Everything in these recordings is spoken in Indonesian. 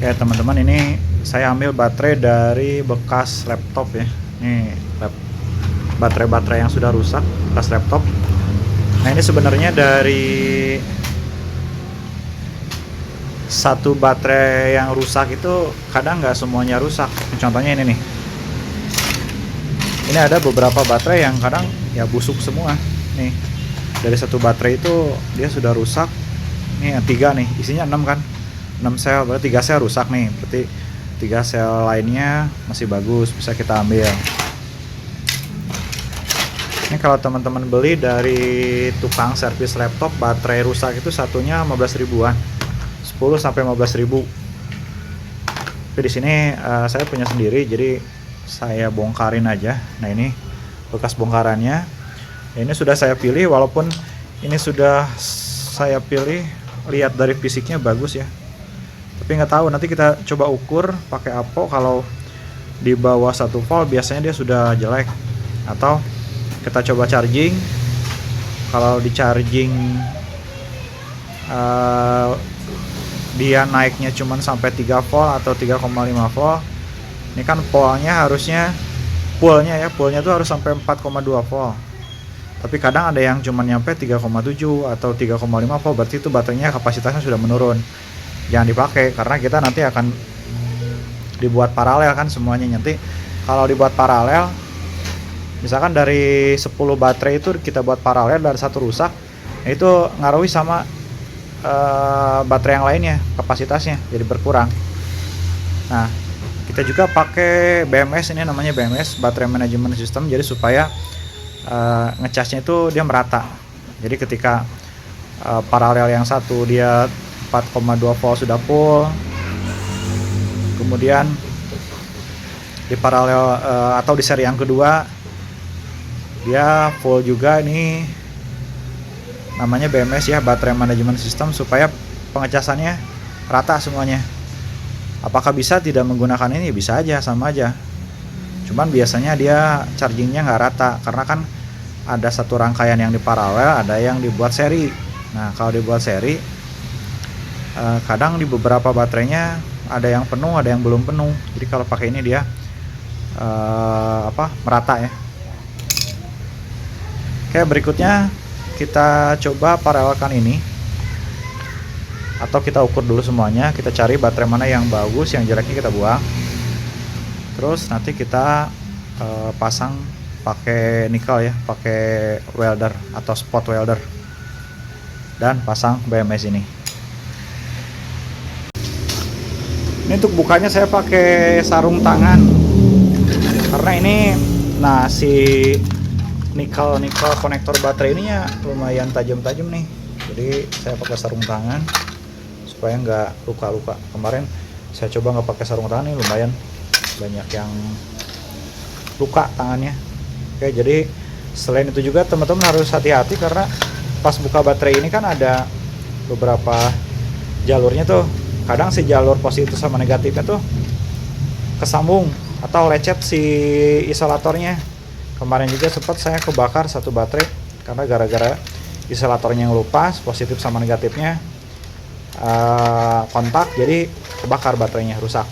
Oke teman-teman, ini saya ambil baterai dari bekas laptop ya. Ini baterai-baterai yang sudah rusak bekas laptop. Nah ini sebenarnya dari satu baterai yang rusak itu kadang nggak semuanya rusak. Contohnya ini nih. Ini ada beberapa baterai yang kadang ya busuk semua. Nih dari satu baterai itu dia sudah rusak. Ini yang 3 nih, isinya 6 kan. 6 sel, berarti 3 sel rusak nih. Berarti 3 sel lainnya masih bagus, bisa kita ambil. Ini kalau teman-teman beli dari tukang servis laptop, baterai rusak itu satunya 15 ribuan. 10 sampai 15 ribu. Tapi di sini saya punya sendiri, jadi saya bongkarin aja. Nah ini bekas bongkarannya. Ini sudah saya pilih, walaupun ini sudah saya pilih, lihat dari fisiknya bagus ya. Tapi nggak tahu, nanti kita coba ukur pakai APO. Kalau di bawah 1 volt biasanya dia sudah jelek. Atau kita coba charging. Kalau di charging dia naiknya cuman sampai 3 volt atau 3,5 volt. Ini kan polnya harusnya poolnya tuh harus sampai 4,2 volt. Tapi kadang ada yang cuma nyampe 3,7 atau 3,5 volt, berarti itu baterainya kapasitasnya sudah menurun. Jangan dipakai, karena kita nanti akan dibuat paralel kan semuanya. Nanti kalau dibuat paralel, misalkan dari 10 baterai itu kita buat paralel dan satu rusak, itu ngaruhi sama baterai yang lainnya, kapasitasnya jadi berkurang. Nah kita juga pakai BMS, ini namanya BMS, Battery Management System, jadi supaya ngecasnya itu dia merata. Jadi ketika paralel yang satu dia 4,2 volt sudah full, kemudian di paralel atau di seri yang kedua dia full juga. Ini namanya BMS ya, Battery Management System, supaya pengecasannya rata semuanya. Apakah bisa tidak menggunakan ini? Bisa aja, sama aja. Cuman biasanya dia chargingnya nggak rata, karena kan ada satu rangkaian yang di paralel, ada yang dibuat seri. Nah kalau dibuat seri, kadang di beberapa baterainya ada yang penuh, ada yang belum penuh. Jadi kalau pakai ini dia merata ya. Oke, berikutnya kita coba paralelkan ini, atau kita ukur dulu semuanya. Kita cari baterai mana yang bagus, yang jeleknya kita buang. Terus nanti kita pasang pakai nikel ya, pakai welder atau spot welder, dan pasang BMS ini. Ini untuk bukanya saya pakai sarung tangan, karena ini si nikel konektor baterai ininya lumayan tajam-tajam nih. Jadi saya pakai sarung tangan supaya nggak luka-luka. Kemarin saya coba nggak pakai sarung tangan, ini lumayan banyak yang luka tangannya. Oke, jadi selain itu juga teman-teman harus hati-hati, karena pas buka baterai ini kan ada beberapa jalurnya tuh. Kadang si jalur positif sama negatifnya tuh kesambung atau lecet si isolatornya. Kemarin juga sempat saya kebakar satu baterai karena gara-gara isolatornya yang lepas, positif sama negatifnya kontak, jadi kebakar baterainya, rusak.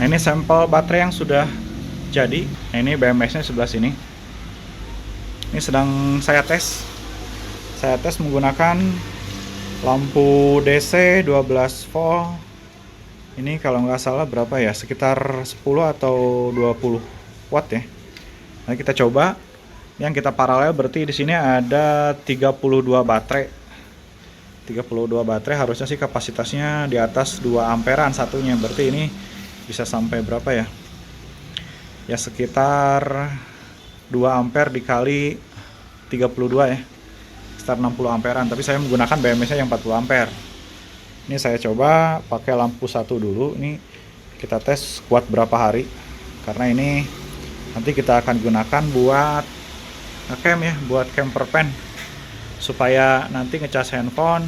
ini sampel baterai yang sudah jadi. Nah, ini BMS nya sebelah sini. Ini sedang saya tes. Saya tes menggunakan lampu DC 12 volt. Ini kalau nggak salah berapa ya, sekitar 10 atau 20 watt ya. Nah, kita coba. Yang kita paralel berarti di sini ada 32 baterai. 32 baterai harusnya sih kapasitasnya di atas 2 amperan satunya. Berarti ini bisa sampai berapa ya? Ya sekitar 2 ampere dikali 32 ya. Sekitar 60 amperan, tapi saya menggunakan BMS-nya yang 40 ampere. Ini saya coba pakai lampu satu dulu. Ini kita tes kuat berapa hari, karena ini nanti kita akan gunakan buat ngecam ya, buat camper pen, supaya nanti ngecas handphone,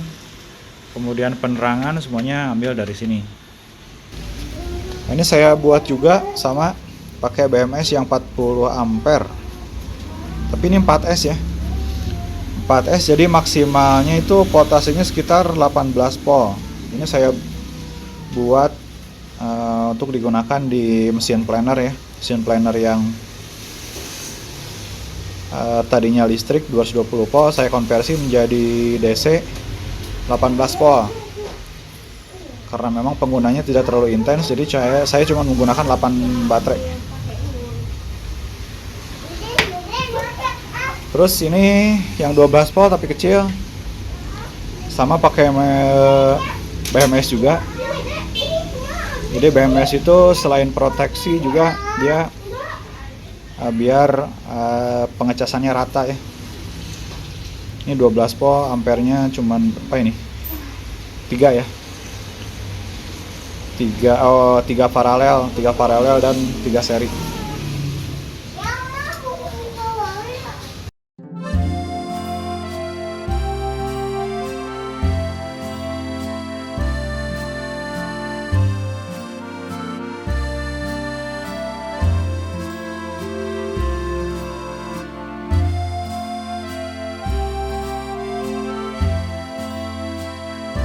kemudian penerangan semuanya ambil dari sini. Nah, ini saya buat juga sama pakai BMS yang 40 ampere, tapi ini 4S ya, 4S, jadi maksimalnya itu voltasenya sekitar 18 volt. Ini saya buat untuk digunakan di mesin planner ya, mesin planner yang tadinya listrik 220 volt, saya konversi menjadi DC 18 volt. Karena memang penggunanya tidak terlalu intens, jadi saya cuma menggunakan 8 baterai. Terus ini yang 12 volt tapi kecil, sama pakai BMS juga. Jadi BMS itu selain proteksi juga dia biar pengecasannya rata ya. Ini 12 volt, ampernya cuman apa ini? 3 ya. 3 paralel dan 3 seri.